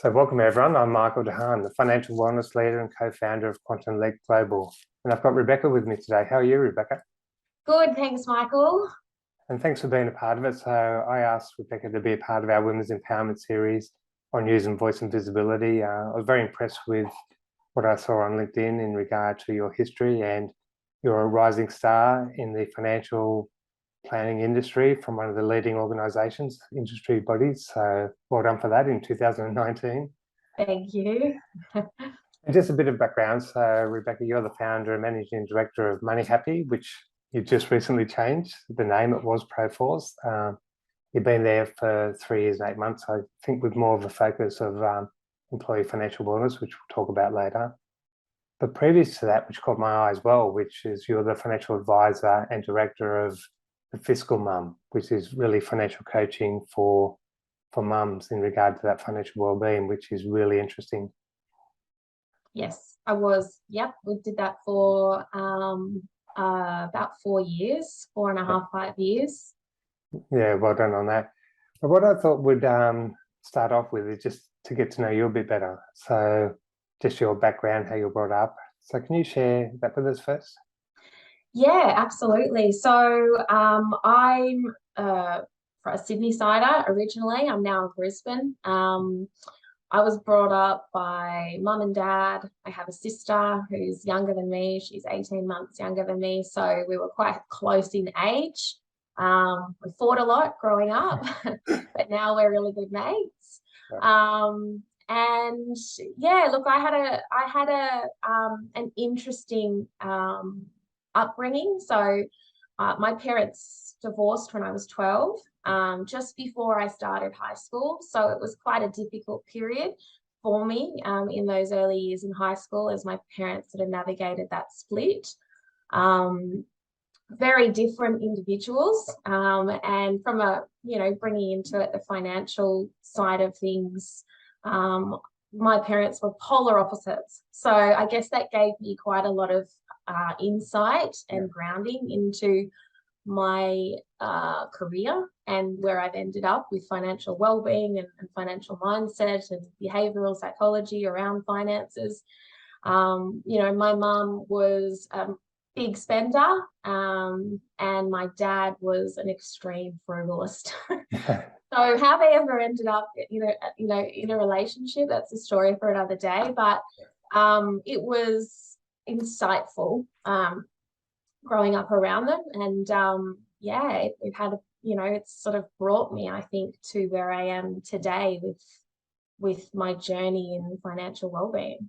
So welcome everyone. I'm Michael DeHaan, the financial wellness leader and co-founder of Quantum Leap Global. And I've got Rebecca with me today. How are you, Rebecca? Good, thanks, Michael. And thanks for being a part of it. So I asked Rebecca to be a part of our Women's Empowerment series on using voice and visibility. I was very impressed with what I saw on LinkedIn in regard to your history, and you're a rising star in the financial planning industry from one of the leading organisations, industry bodies. So well done for that in 2019. Thank you. And just a bit of background. So Rebecca, you're the founder and managing director of MoneyHappy, which you just recently changed the name. It was Proforce. You've been there for 3 years and 8 months, I think, with more of a focus of employee financial wellness, which we'll talk about later. But previous to that, which caught my eye as well, which is you're the financial advisor and director of the Fiscal Mum, which is really financial coaching for mums in regard to that financial wellbeing, which is really interesting. Yes, I was. Yep, we did that for about 4 years, 4.5, 5 years. Yeah, well done on that. But what I thought would start off with is just to get to know you a bit better. So just your background, how you were brought up. So can you share that with us first? Yeah, absolutely. So I'm a Sydney sider originally. I'm now in Brisbane. I was brought up by mum and dad. I have a sister who's younger than me. She's 18 months younger than me. So we were quite close in age. We fought a lot growing up, but now we're really good mates. And yeah, look, I had an interesting upbringing. So my parents divorced when I was 12, just before I started high school. So it was quite a difficult period for me in those early years in high school as my parents sort of navigated that split. Very different individuals. And from bringing into it the financial side of things, my parents were polar opposites. So I guess that gave me quite a lot of insight and grounding into my career and where I've ended up with financial well-being and financial mindset and behavioral psychology around finances. My mum was big spender, and my dad was an extreme frugalist. So how they ever ended up, in a relationship, that's a story for another day. But it was insightful growing up around them, and it had it's sort of brought me, I think, to where I am today with my journey in financial well-being.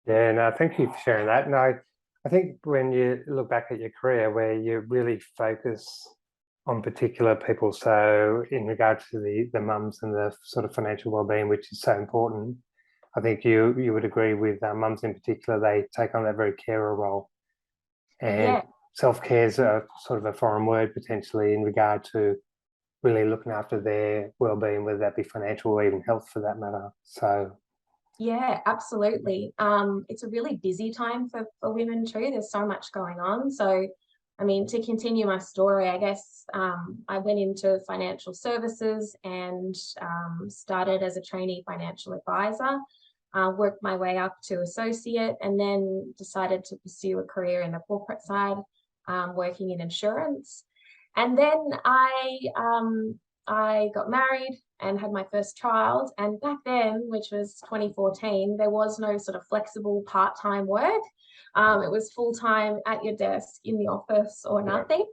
Yeah, no, thank you for sharing that. No, I think when you look back at your career where you really focus on particular people, so in regard to the mums and the sort of financial well-being, which is so important, I think you would agree with mums in particular. They take on that very carer role, and self-care is a sort of a foreign word potentially in regard to really looking after their well-being, whether that be financial or even health for that matter. So yeah, absolutely. It's a really busy time for women too. There's so much going on. So, I mean, to continue my story, I guess I went into financial services and started as a trainee financial advisor, worked my way up to associate, and then decided to pursue a career in the corporate side, working in insurance. And then I got married and had my first child. And back then, which was 2014, there was no sort of flexible part-time work. It was full-time at your desk in the office or nothing.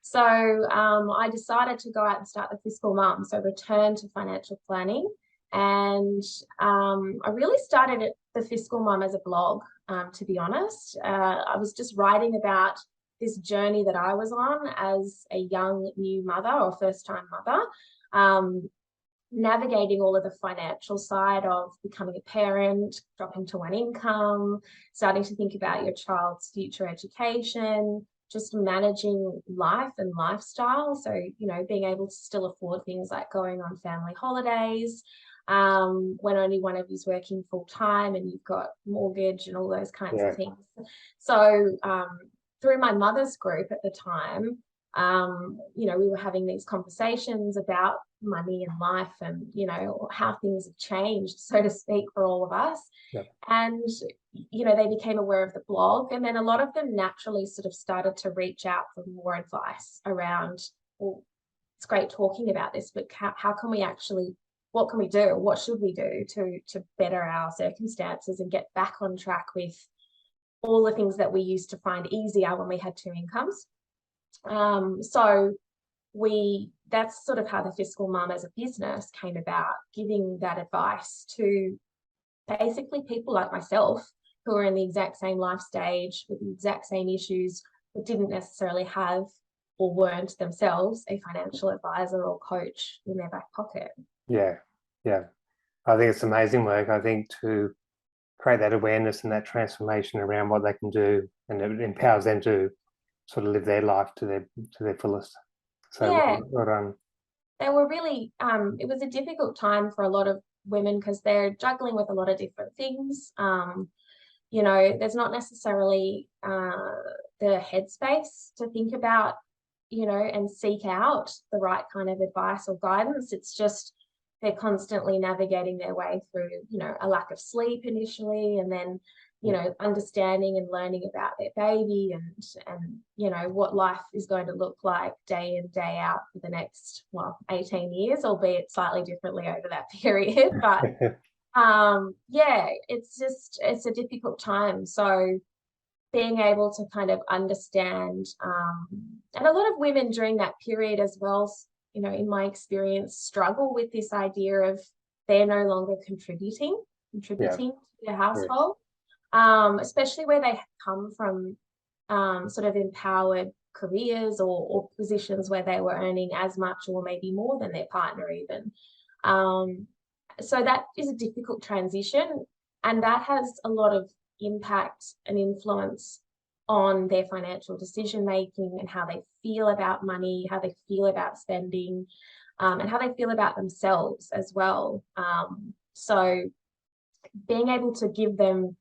So I decided to go out and start the Fiscal Mum, so return to financial planning. And I really started the Fiscal Mum as a blog, to be honest. I was just writing about this journey that I was on as a young new mother or first-time mother, navigating all of the financial side of becoming a parent, dropping to one income, starting to think about your child's future education, just managing life and lifestyle. So, being able to still afford things like going on family holidays, when only one of you's working full time and you've got mortgage and all those kinds of things. So through my mother's group at the time, You know, we were having these conversations about money and life and, you know, how things have changed, so to speak, for all of us. Yep. And, you know, they became aware of the blog, and then a lot of them naturally sort of started to reach out for more advice around, well, it's great talking about this, but how can we actually, what can we do? What should we do to better our circumstances and get back on track with all the things that we used to find easier when we had two incomes? So that's sort of how the Fiscal Mum as a business came about, giving that advice to basically people like myself who are in the exact same life stage with the exact same issues, but didn't necessarily have or weren't themselves a financial advisor or coach in their back pocket. Yeah, yeah. I think it's amazing work. I think to create that awareness and that transformation around what they can do, and it empowers them to sort of live their life to their fullest. So Yeah, well done. they were really, it was a difficult time for a lot of women because they're juggling with a lot of different things. You know, there's not necessarily the headspace to think about, you know, and seek out the right kind of advice or guidance. It's just they're constantly navigating their way through, you know, a lack of sleep initially, and then, you know, understanding and learning about their baby and you know, what life is going to look like day in, day out for the next, well, 18 years, albeit slightly differently over that period. But yeah, it's a difficult time. So being able to kind of understand, and a lot of women during that period as well, you know, in my experience, struggle with this idea of they're no longer contributing Yeah. to their household, especially where they come from sort of empowered careers or positions where they were earning as much or maybe more than their partner even. So that is a difficult transition, and that has a lot of impact and influence on their financial decision making and how they feel about money, how they feel about spending, and how they feel about themselves as well. So being able to give them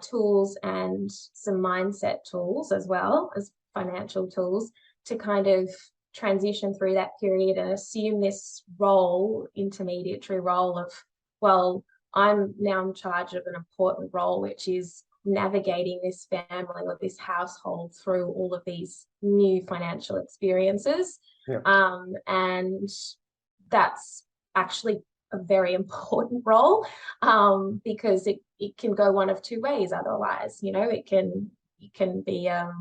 tools and some mindset tools as well as financial tools to kind of transition through that period and assume this role, intermediary role of, well, I'm now in charge of an important role, which is navigating this family or this household through all of these new financial experiences. Yeah. And that's actually a very important role, because it can go one of two ways otherwise. You know, it can be a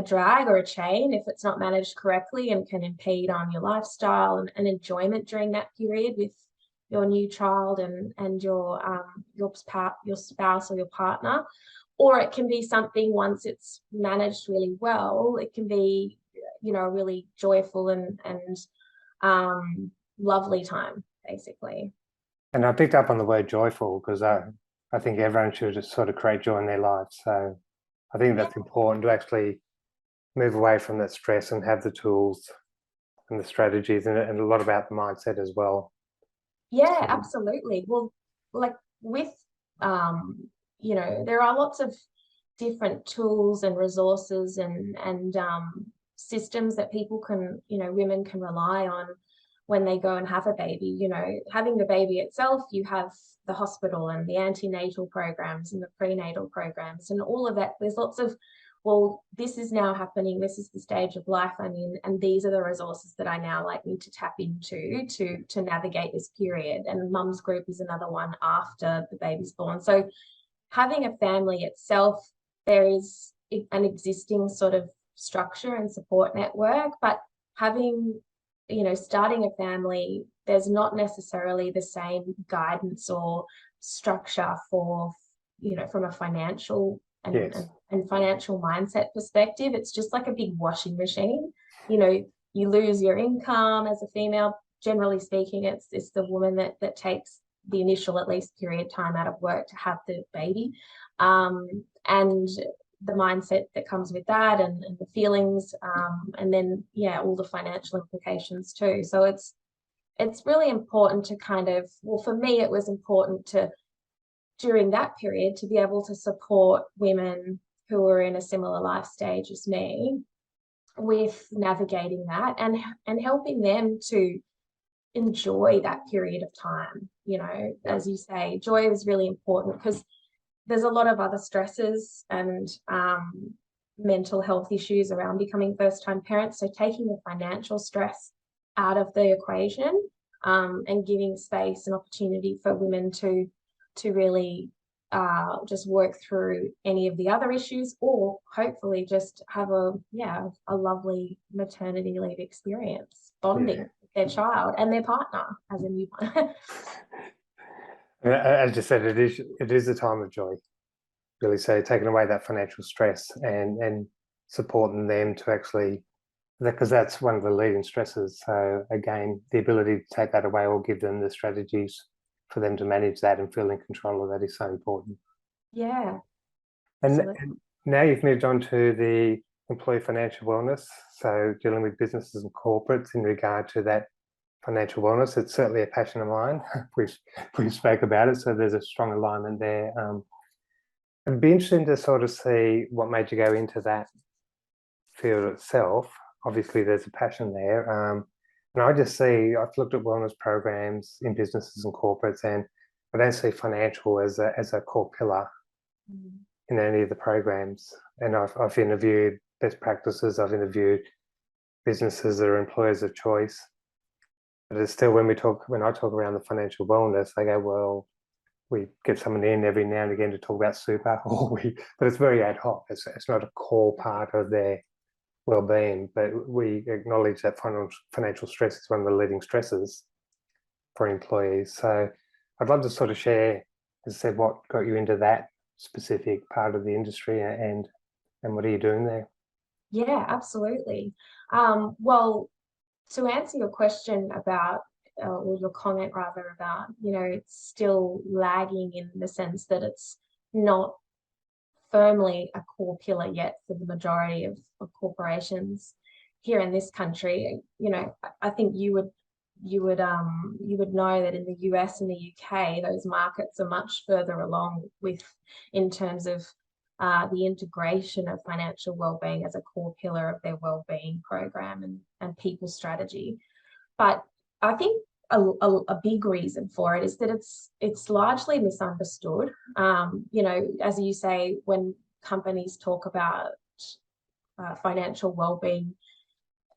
drag or a chain if it's not managed correctly, and can impede on your lifestyle and enjoyment during that period with your new child and your spouse or your partner. Or it can be something, once it's managed really well, it can be, you know, a really joyful and lovely time, basically. And I picked up on the word joyful because I think everyone should just sort of create joy in their lives. So I think that's important to actually move away from that stress and have the tools and the strategies and a lot about the mindset as well. Yeah, So, absolutely. Well, like with, you know, there are lots of different tools and resources and systems that people can, you know, women can rely on when they go and have a baby. You know, having the baby itself, you have the hospital and the antenatal programs and the prenatal programs and all of that. There's lots of, well, this is now happening, this is the stage of life I'm in, and these are the resources that I now like need to tap into to navigate this period. And Mum's Group is another one after the baby's born. So having a family itself, there is an existing sort of structure and support network, but having, you know, starting a family, there's not necessarily the same guidance or structure for, you know, from a financial and financial mindset perspective. It's just like a big washing machine. You know, you lose your income as a female. Generally speaking, it's the woman that takes the initial, at least, period time out of work to have the baby, and the mindset that comes with that, and the feelings, and then all the financial implications too. So it's really important to kind of, well, for me, it was important to, during that period, to be able to support women who were in a similar life stage as me, with navigating that and helping them to enjoy that period of time. You know, as you say, joy is really important because there's a lot of other stresses and mental health issues around becoming first-time parents. So taking the financial stress out of the equation and giving space and opportunity for women to really just work through any of the other issues, or hopefully just have a lovely maternity leave experience, bonding with their child and their partner as a newborn. As you said, it is a time of joy, really. So taking away that financial stress and supporting them to actually, because that's one of the leading stresses. So again, the ability to take that away or give them the strategies for them to manage that and feel in control of that is so important. Yeah. And now you've moved on to the employee financial wellness. So dealing with businesses and corporates in regard to that financial wellness. It's certainly a passion of mine. we spoke about it, so there's a strong alignment there. It'd be interesting to sort of see what made you go into that field itself. Obviously, there's a passion there. And I just see, I've looked at wellness programs in businesses and corporates, and I don't see financial as a core pillar in any of the programs. And I've interviewed best practices, I've interviewed businesses that are employers of choice. But it's still, when I talk around the financial wellness, they go, well, we get someone in every now and again to talk about super, but it's very ad hoc. It's not a core part of their well-being, but we acknowledge that financial stress is one of the leading stresses for employees. So I'd love to sort of share, as I said, what got you into that specific part of the industry and what are you doing there? Yeah, absolutely. Well, to answer your question about, or your comment rather about, you know, it's still lagging in the sense that it's not firmly a core pillar yet for the majority of corporations here in this country. You know, I think you would know that in the US and the UK, those markets are much further along with, in terms of the integration of financial wellbeing as a core pillar of their wellbeing program and people strategy. But I think a big reason for it is that it's largely misunderstood. You know, as you say, when companies talk about financial wellbeing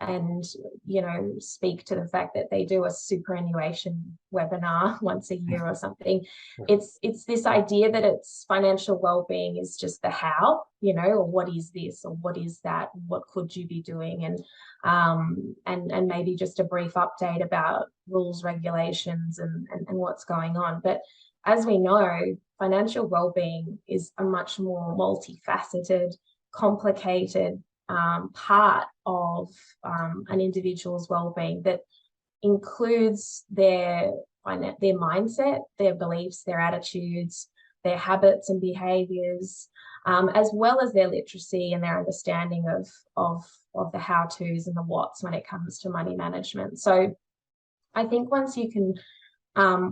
and, you know, speak to the fact that they do a superannuation webinar once a year or something, it's this idea that it's financial wellbeing is just the how, you know, or what is this or what is that, what could you be doing, and maybe just a brief update about rules, regulations, and what's going on. But as we know, financial wellbeing is a much more multifaceted, complicated part of an individual's well-being that includes their mindset, their beliefs, their attitudes, their habits and behaviors, as well as their literacy and their understanding of the how-tos and the whats when it comes to money management. So I think once you can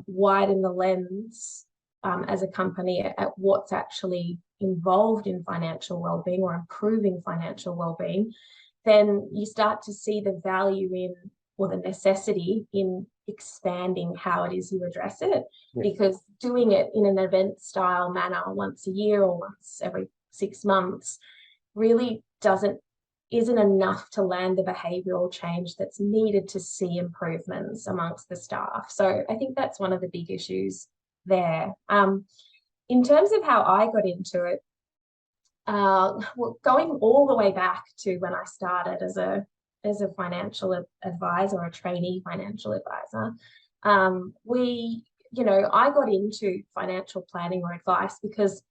widen the lens as a company at what's actually involved in financial well-being or improving financial well-being, then you start to see the value in, or the necessity in, expanding how it is you address it. Because doing it in an event style manner once a year or once every 6 months really isn't enough to land the behavioral change that's needed to see improvements amongst the staff. So I think that's one of the big issues there. In terms of how I got into it, well, going all the way back to when I started as a financial advisor, or a trainee financial advisor, I got into financial planning or advice because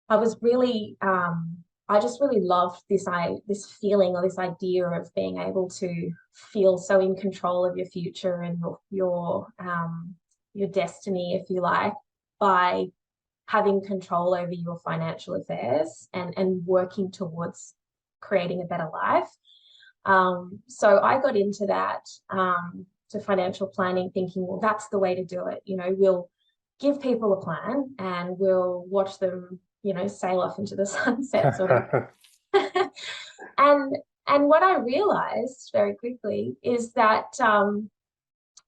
I was really, I just really loved this feeling, or this idea of being able to feel so in control of your future and your destiny, if you like, by having control over your financial affairs and working towards creating a better life. So I got into that, to financial planning, thinking, well, that's the way to do it. You know, we'll give people a plan and we'll watch them, you know, sail off into the sunset sort of. And And what I realized very quickly is that,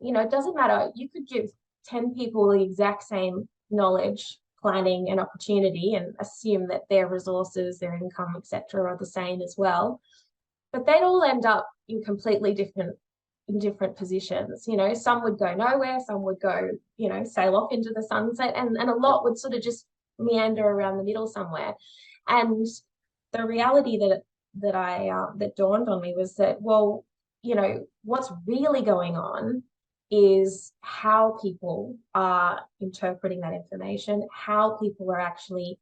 it doesn't matter. You could give 10 people the exact same knowledge, planning, and opportunity and assume that their resources, their income, etc., are the same as well. But they'd all end up in completely different positions. Some would go nowhere, some would go, sail off into the sunset, and a lot would sort of just meander around the middle somewhere. And the reality that dawned on me was that, well, what's really going on is how people are interpreting that information, how people are actually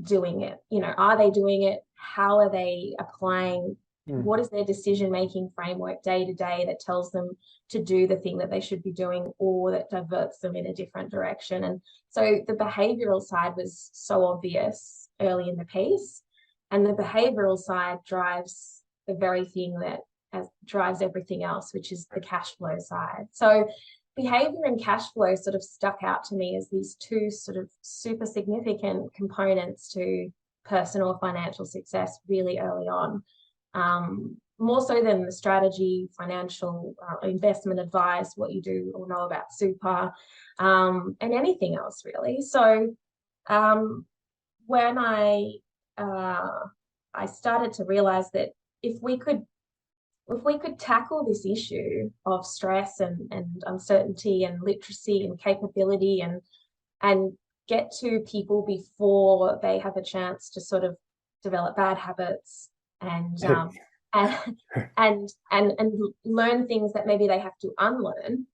doing it. Are they doing it? How are they applying? What is their decision-making framework day to day that tells them to do the thing that they should be doing, or that diverts them in a different direction? And so the behavioral side was so obvious early in the piece, and the behavioral side drives the very thing that drives everything else, which is the cash flow side. So behavior and cash flow sort of stuck out to me as these two sort of super significant components to personal financial success really early on. More so than the strategy, financial investment advice, what you do or know about super, and anything else really. So when I started to realize that if we could tackle this issue of stress and uncertainty and literacy and capability and get to people before they have a chance to sort of develop bad habits and learn things that maybe they have to unlearn,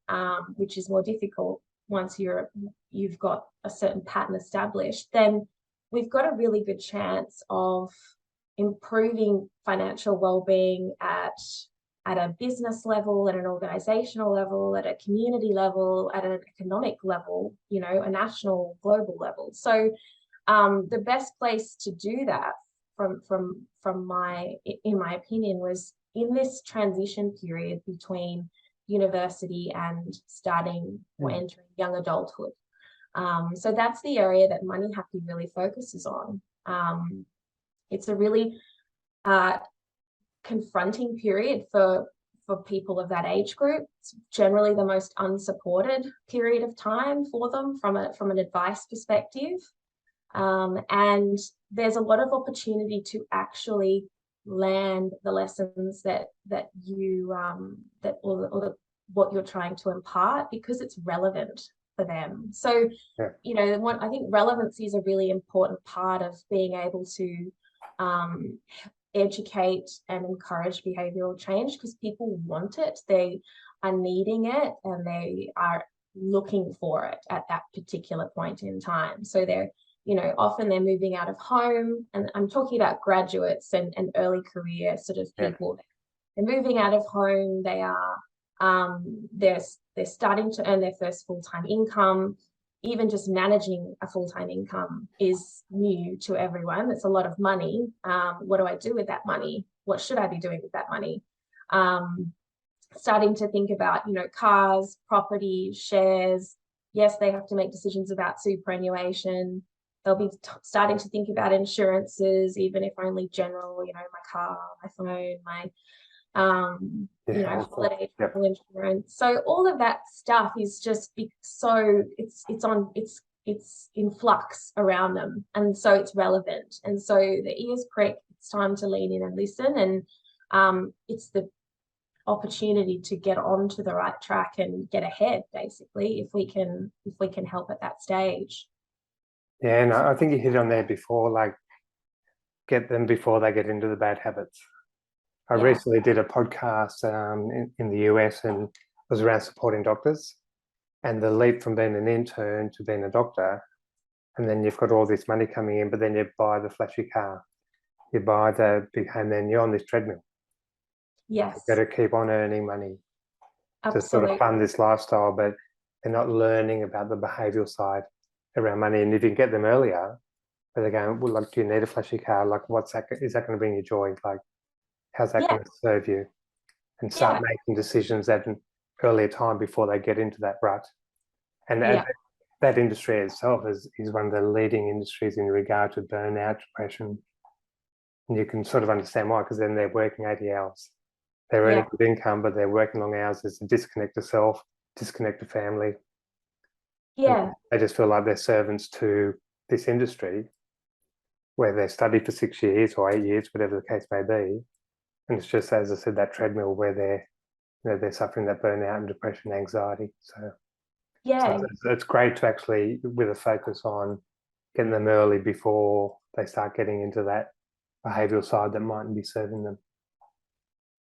which is more difficult once you've got a certain pattern established, then we've got a really good chance of improving financial well-being at a business level, at an organizational level, at a community level, at an economic level, a national, global level. So the best place to do that in my opinion, was in this transition period between university and starting or entering young adulthood. So that's the area that MoneyHappy really focuses on. It's a really confronting period for people of that age group. It's generally the most unsupported period of time for them from an advice perspective. And there's a lot of opportunity to actually land the lessons that you what you're trying to impart, because it's relevant for them. So, I think relevancy is a really important part of being able to educate and encourage behavioral change, because people want it, they are needing it, and they are looking for it at that particular point in time. So they're often they're moving out of home, and I'm talking about graduates and early career sort of people. They're moving out of home. They are they're starting to earn their first full-time income. Even just managing a full-time income is new to everyone. It's a lot of money. What do I do with that money? What should I be doing with that money? Starting to think about cars, property, shares. Yes, they have to make decisions about superannuation. They'll be starting to think about insurances, even if only general, my car, my phone, my, holiday travel insurance. So all of that stuff is just so it's in flux around them. And so it's relevant. And so the ears prick, it's time to lean in and listen. And it's the opportunity to get onto the right track and get ahead, basically, if we can help at that stage. Yeah, and I think you hit on there before, like get them before they get into the bad habits. I recently did a podcast in the US, and it was around supporting doctors, and the leap from being an intern to being a doctor, and then you've got all this money coming in, but then you buy the flashy car, you buy the big home, then you're on this treadmill. Yes. You've got to keep on earning money Absolutely. to sort of fund this lifestyle, but they're not learning about the behavioural side around money. And if you can get them earlier, but they're going, well, like, do you need a flashy car? Like, is that going to bring you joy? Like, how's that going to serve you? And start making decisions at an earlier time before they get into that rut. And that industry itself is one of the leading industries in regard to burnout, depression. And you can sort of understand why, because then they're working 80 hours. They're earning Yeah. good income, but they're working long hours. There's a disconnect to self, disconnect to family. And Yeah. they just feel like they're servants to this industry where they study for 6 years or 8 years, whatever the case may be. And it's just, as I said, that treadmill where they're suffering that burnout and depression, anxiety. So Yeah. it's great to actually, with a focus on getting them early before they start getting into that behavioural side that mightn't be serving them.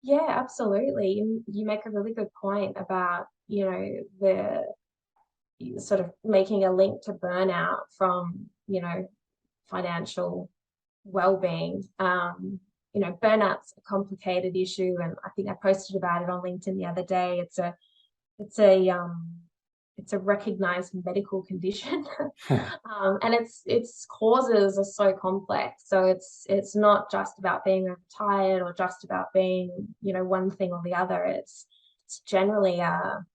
Yeah, absolutely. You make a really good point about, the sort of making a link to burnout from, financial well-being. Burnout's a complicated issue, and I think I posted about it on LinkedIn the other day. It's a recognized medical condition. And its causes are so complex. So it's not just about being overtired or just about being, one thing or the other. It's generally a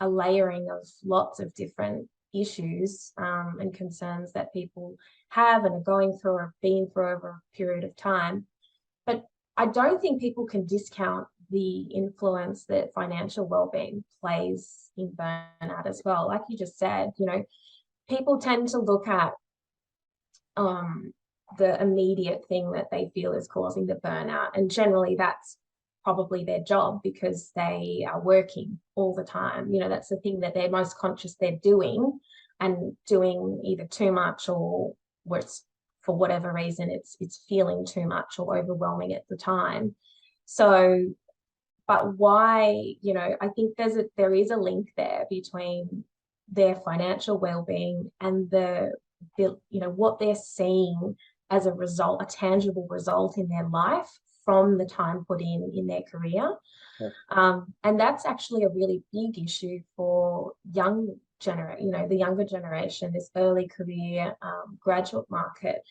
layering of lots of different issues and concerns that people have and are going through or have been through over a period of time. But I don't think people can discount the influence that financial well-being plays in burnout as well. Like you just said, people tend to look at the immediate thing that they feel is causing the burnout, and generally that's probably their job because they are working all the time. That's the thing that they're most conscious they're doing, and doing either too much or worse, for whatever reason it's feeling too much or overwhelming at the time. So, but why, I think there is a link there between their financial well-being and the what they're seeing as a result, a tangible result in their life from the time put in their career. Yeah. And that's actually a really big issue for the younger generation, this early career graduate market.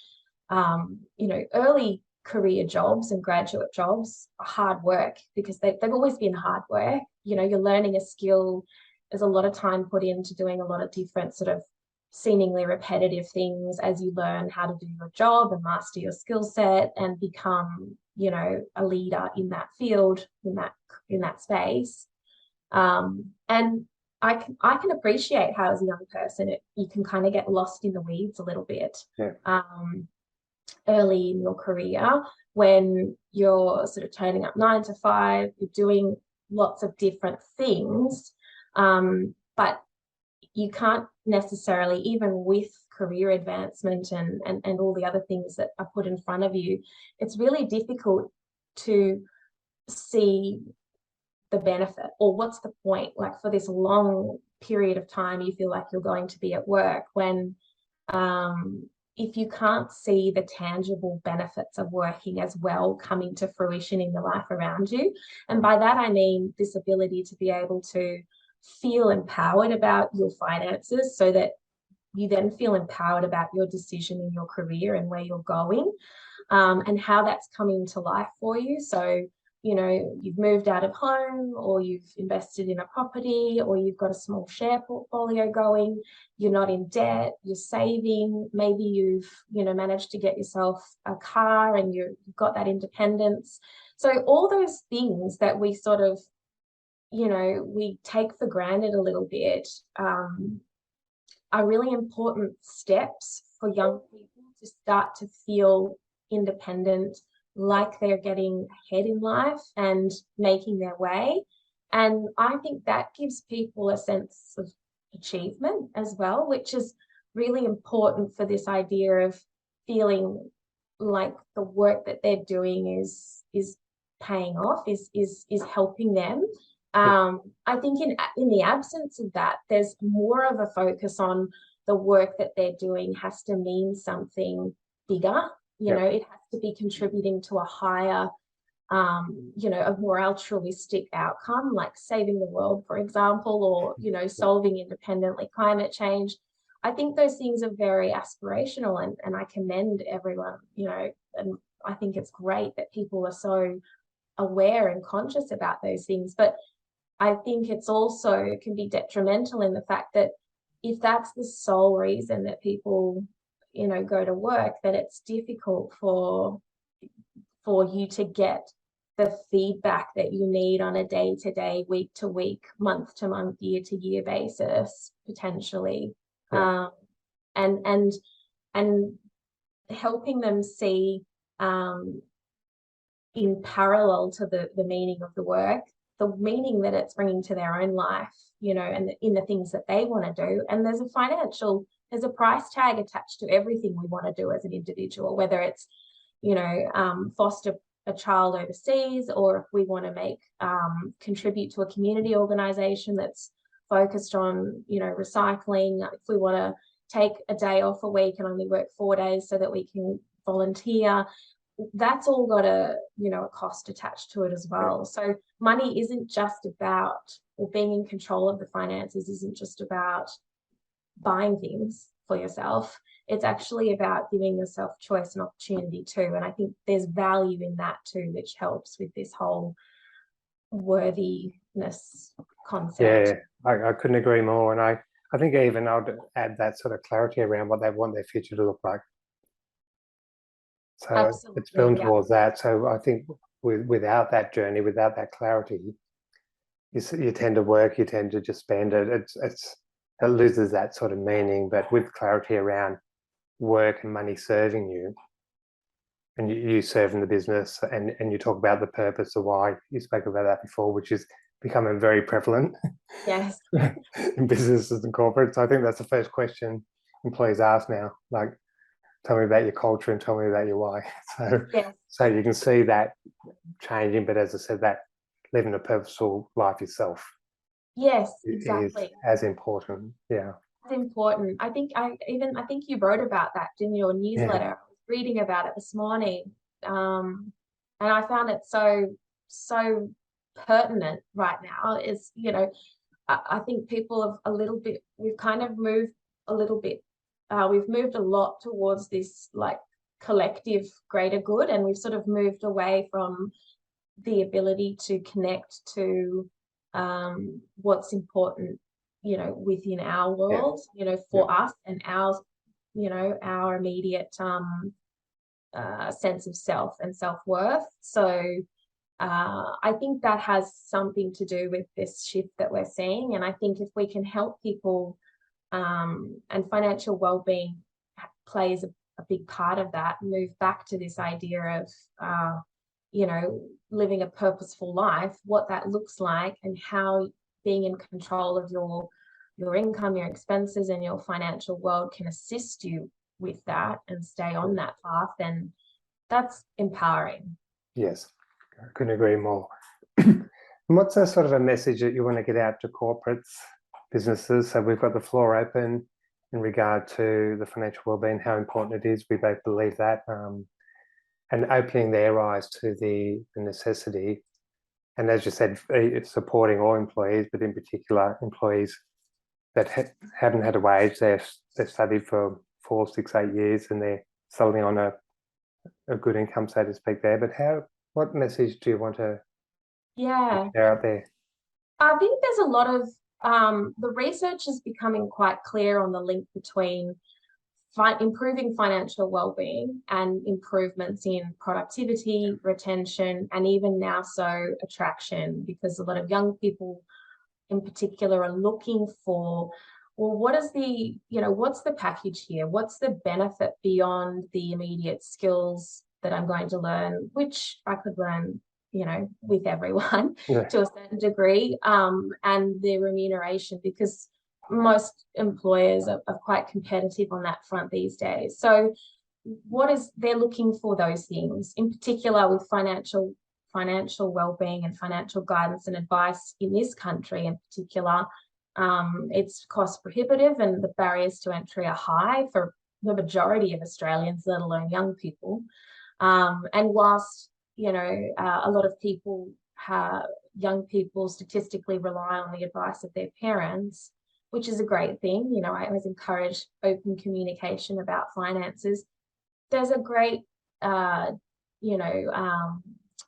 Early career jobs and graduate jobs are hard work because they've always been hard work. You're learning a skill. There's a lot of time put into doing a lot of different sort of seemingly repetitive things as you learn how to do your job and master your skill set and become, a leader in that field, in that space. And I can appreciate how, as a young person, you can kind of get lost in the weeds a little bit. Yeah. Early in your career, when you're sort of turning up 9 to 5, you're doing lots of different things, but you can't necessarily, even with career advancement and all the other things that are put in front of you, it's really difficult to see the benefit, or what's the point, like for this long period of time you feel like you're going to be at work, when if you can't see the tangible benefits of working as well coming to fruition in the life around you. And by that I mean this ability to be able to feel empowered about your finances, so that you then feel empowered about your decision in your career and where you're going, and how that's coming to life for you. So you've moved out of home, or you've invested in a property, or you've got a small share portfolio going, you're not in debt, you're saving, maybe you've managed to get yourself a car and you've got that independence. So all those things that we sort of we take for granted a little bit are really important steps for young people to start to feel independent, like they're getting ahead in life and making their way. And I think that gives people a sense of achievement as well, which is really important for this idea of feeling like the work that they're doing is paying off, is helping them. I think in the absence of that, there's more of a focus on the work that they're doing has to mean something bigger. It has to be contributing to a higher, a more altruistic outcome, like saving the world, for example, or, solving independently climate change. I think those things are very aspirational, and I commend everyone, and I think it's great that people are so aware and conscious about those things. But I think it's also can be detrimental in the fact that if that's the sole reason that people, go to work, then it's difficult for for you to get the feedback that you need on a day-to-day, week-to-week, month-to-month, year-to-year basis, potentially. Yeah. And helping them see in parallel to the meaning of the work, the meaning that it's bringing to their own life, you know, and in the things that they want to do. And there's a price tag attached to everything we want to do as an individual, whether it's, you know, foster a child overseas, or if we want to make contribute to a community organization that's focused on, you know, recycling, if we want to take a day off a week and only work 4 days so that we can volunteer, that's all got a, you know, a cost attached to it as well. So money isn't just about, or being in control of the finances isn't just about buying things for yourself. It's actually about giving yourself choice and opportunity too. And I think there's value in that too, which helps with this whole worthiness concept. Yeah, I couldn't agree more. And I think even I'd add that sort of clarity around what they want their future to look like. So Absolutely, it's building yeah. towards that. So I think without that journey, without that clarity, you tend to work, you tend to just spend it. It loses that sort of meaning. But with clarity around work and money serving you, and you serve in the business, and you talk about the purpose of why, you spoke about that before, which is becoming very prevalent Yes. in businesses and corporates. I think that's the first question employees ask now, like, tell me about your culture and tell me about your why. So, Yes. so you can see that changing, but as I said, that living a purposeful life yourself, Yes, is exactly. as important. Yeah. It's important. I think you wrote about that in your newsletter. Yeah. I was reading about it this morning. And I found it so pertinent right now. Is, you know, I think people have we've kind of moved a little bit, we've moved a lot towards this like collective greater good, and we've sort of moved away from the ability to connect to what's important, you know, within our world, you know, for us and our, you know, our immediate sense of self and self-worth. So I think that has something to do with this shift that we're seeing. And I think if we can help people, and financial well-being plays a big part of that, move back to this idea of, you know, living a purposeful life, what that looks like, and how being in control of your income, your expenses, and your financial world can assist you with that and stay on that path, then that's empowering. Yes, I couldn't agree more. What's a sort of a message that you want to get out to corporates, businesses? So we've got the floor open in regard to the financial wellbeing, how important it is. We both believe that, and opening their eyes to the necessity. And as you said, it's supporting all employees, but in particular employees that haven't had a wage. They've studied for 4, 6, 8 years, and they're suddenly on a good income, so to speak, there. But what message do you want to share out there? I think there's a lot of the research is becoming quite clear on the link between improving financial well-being and improvements in productivity, retention, and even now so attraction, because a lot of young people in particular are looking for, well, what's the package here? What's the benefit beyond the immediate skills that I'm going to learn, which I could learn, you know, with everyone to a certain degree, and the remuneration, because most employers are quite competitive on that front these days. So they're looking for those things, in particular with financial well-being and financial guidance and advice in this country in particular. It's cost prohibitive, and the barriers to entry are high for the majority of Australians, let alone young people. And whilst, you know, a lot of young people statistically rely on the advice of their parents, which is a great thing. You know, I always encourage open communication about finances. There's a great, you know,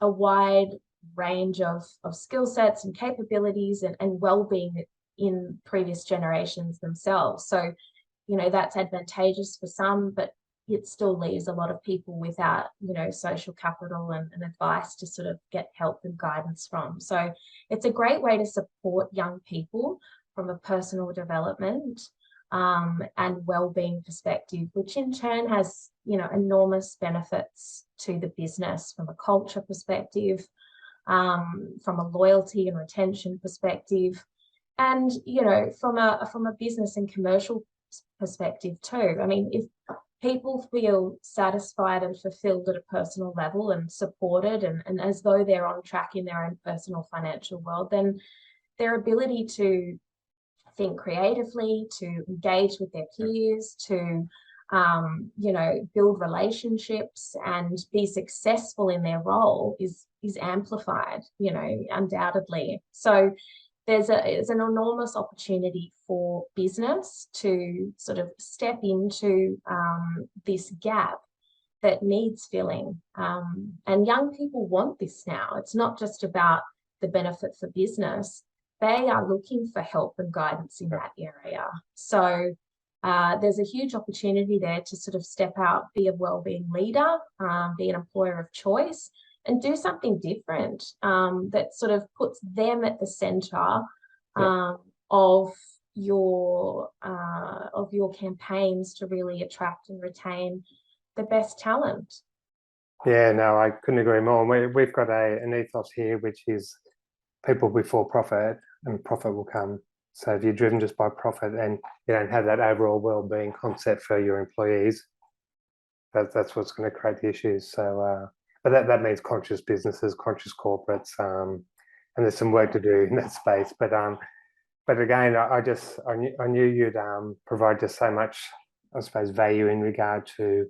a wide range of skill sets and capabilities and well-being in previous generations themselves. So, you know, that's advantageous for some, but, it still leaves a lot of people without, you know, social capital and advice to sort of get help and guidance from. So it's a great way to support young people from a personal development and well-being perspective, which in turn has, you know, enormous benefits to the business from a culture perspective, from a loyalty and retention perspective, and, you know, from a business and commercial perspective too. I mean, if people feel satisfied and fulfilled at a personal level and supported and as though they're on track in their own personal financial world, then their ability to think creatively, to engage with their peers, to you know, build relationships and be successful in their role is amplified, you know, undoubtedly. So there's an enormous opportunity for business to sort of step into this gap that needs filling. And young people want this now. It's not just about the benefit for business. They are looking for help and guidance in that area. So there's a huge opportunity there to sort of step out, be a wellbeing leader, be an employer of choice, and do something different that sort of puts them at the center of your campaigns to really attract and retain the best talent. Yeah, no, I couldn't agree more. We've got an ethos here, which is people before profit, and profit will come. So if you're driven just by profit and you don't have that overall well-being concept for your employees, that's what's going to create the issues. So, but that means conscious businesses, conscious corporates, and there's some work to do in that space. But again, I knew you'd provide just so much, I suppose, value in regard to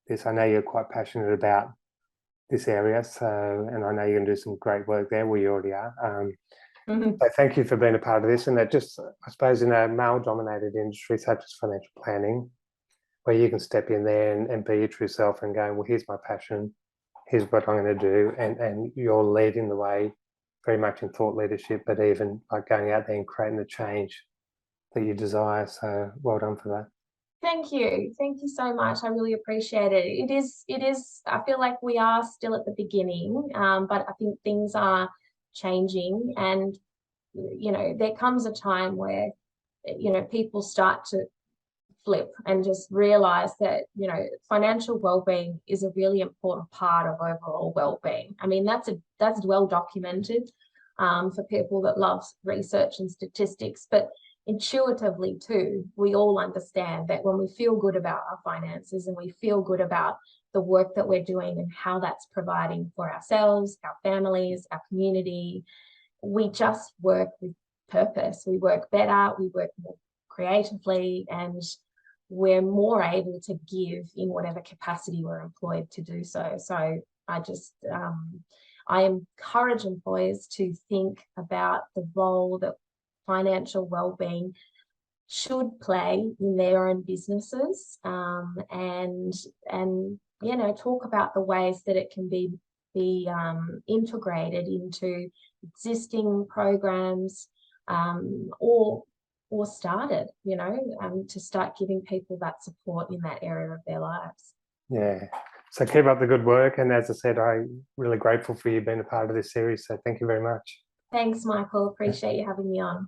this. I know you're quite passionate about this area, so, and I know you're going to do some great work there. Well, you already are. So thank you for being a part of this. And that just, I suppose, in a male-dominated industry such as financial planning, where you can step in there and be your true self and go, well, here's my passion, here's what I'm going to do, and you're leading the way very much in thought leadership, but even like going out there and creating the change that you desire. So well done for that. Thank you so much. I really appreciate it. It is I feel like we are still at the beginning, but I think things are changing, and you know, there comes a time where, you know, people start to flip and just realize that, you know, financial well-being is a really important part of overall well-being. I mean, that's well documented for people that love research and statistics, but intuitively too, we all understand that when we feel good about our finances and we feel good about the work that we're doing and how that's providing for ourselves, our families, our community, we just work with purpose. We work better, we work more creatively, and we're more able to give in whatever capacity we're employed to do so. So I encourage employers to think about the role that financial well-being should play in their own businesses, and you know, talk about the ways that it can be integrated into existing programs, or started, you know, to start giving people that support in that area of their lives. Yeah. So keep up the good work. And as I said, I'm really grateful for you being a part of this series. So thank you very much. Thanks, Michael. Appreciate you having me on.